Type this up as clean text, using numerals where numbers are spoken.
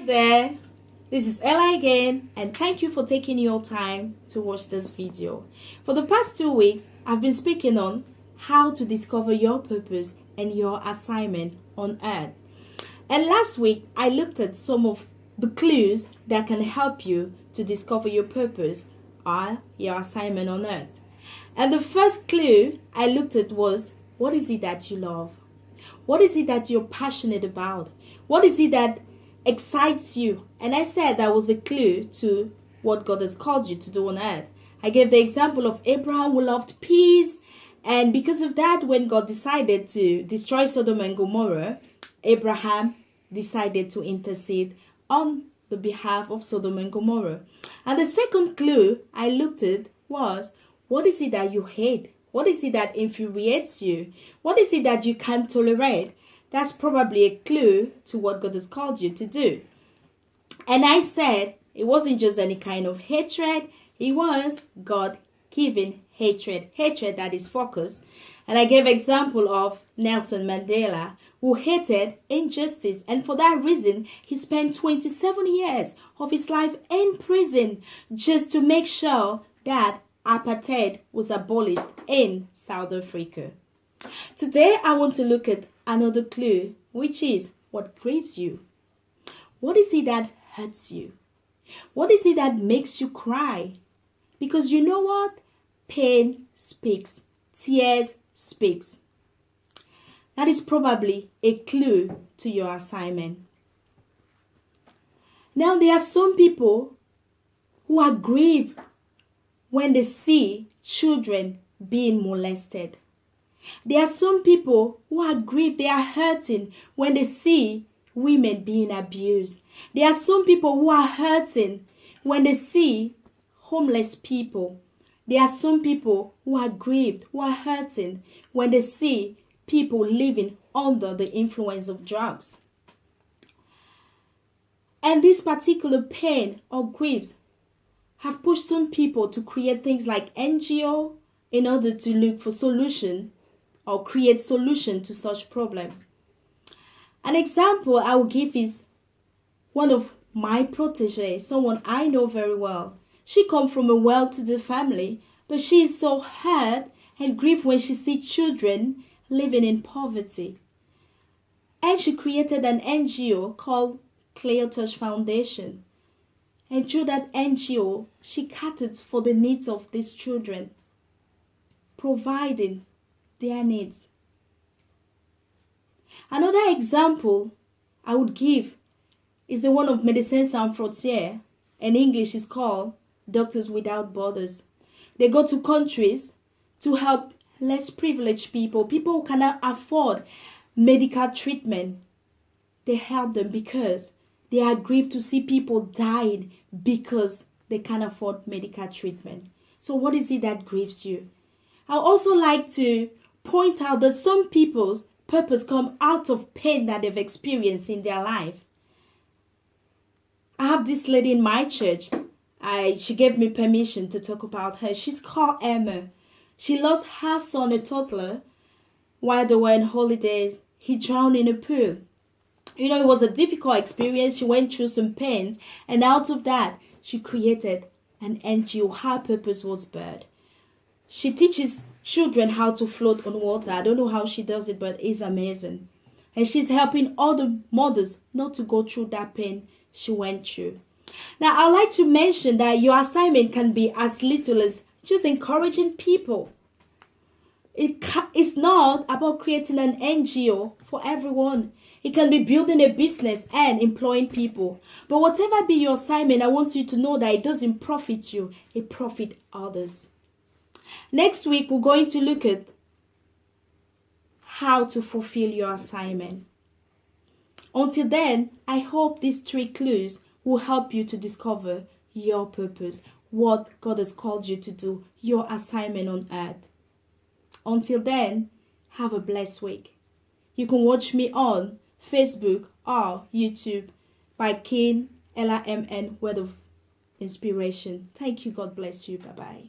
Hi there, this is Ella again, and thank you for taking your time to watch this video. For the past 2 weeks, I've been speaking on how to discover your purpose and your assignment on earth. And last week, I looked at some of the clues that can help you to discover your purpose or your assignment on earth. And the first clue I looked at was, what is it that you love? What is it that you're passionate about? What is it that excites you? And I said that was a clue to what God has called you to do on earth. I gave the example of Abraham who loved peace, and because of that, when God decided to destroy Sodom and Gomorrah, Abraham decided to intercede on the behalf of Sodom and Gomorrah. And the second clue I looked at was, what is it that you hate? What is it that infuriates you? What is it that you can't tolerate? That's probably a clue to what God has called you to do. And I said it wasn't just any kind of hatred. It was God-given hatred. Hatred that is focused. And I gave example of Nelson Mandela, who hated injustice. And for that reason, he spent 27 years of his life in prison just to make sure that apartheid was abolished in South Africa. Today, I want to look at another clue, which is what grieves you. What is it that hurts you? What is it that makes you cry? Because you know what? Pain speaks. Tears speaks. That is probably a clue to your assignment. Now, there are some people who are grieved when they see children being molested. There are some people who are grieved, they are hurting when they see women being abused. There are some people who are hurting when they see homeless people. There are some people who are grieved, who are hurting when they see people living under the influence of drugs. And this particular pain or griefs have pushed some people to create things like NGO in order to look for solution or create solution to such problem. An example I will give is one of my proteges, someone I know very well. She comes from a well-to-do family, but she is so hurt and grieved when she sees children living in poverty. And she created an NGO called Clear Touch Foundation. And through that NGO, she caters for the needs of these children, providing their needs. Another example I would give is the one of Médecins Sans Frontières. In English, is called Doctors Without Borders. They go to countries to help less privileged people, people who cannot afford medical treatment. They help them because they are grieved to see people dying because they can't afford medical treatment. So what is it that grieves you? I also like to point out that some people's purpose come out of pain that they've experienced in their life. I have this lady in my church. She gave me permission to talk about her. She's called Emma. She lost her son, a toddler, while they were on holidays. He drowned in a pool. It was a difficult experience. She went through some pains, and out of that, she created an NGO. Her purpose was bird. She teaches children how to float on water. I don't know how she does it, but it's amazing. And she's helping other mothers not to go through that pain she went through. Now, I'd like to mention that your assignment can be as little as just encouraging people. It's not about creating an NGO for everyone. It can be building a business and employing people. But whatever be your assignment, I want you to know that it doesn't profit you. It profits others. Next week, we're going to look at how to fulfill your assignment. Until then, I hope these 3 clues will help you to discover your purpose, what God has called you to do, your assignment on earth. Until then, have a blessed week. You can watch me on Facebook or YouTube by King Ella MN Word of Inspiration. Thank you. God bless you. Bye-bye.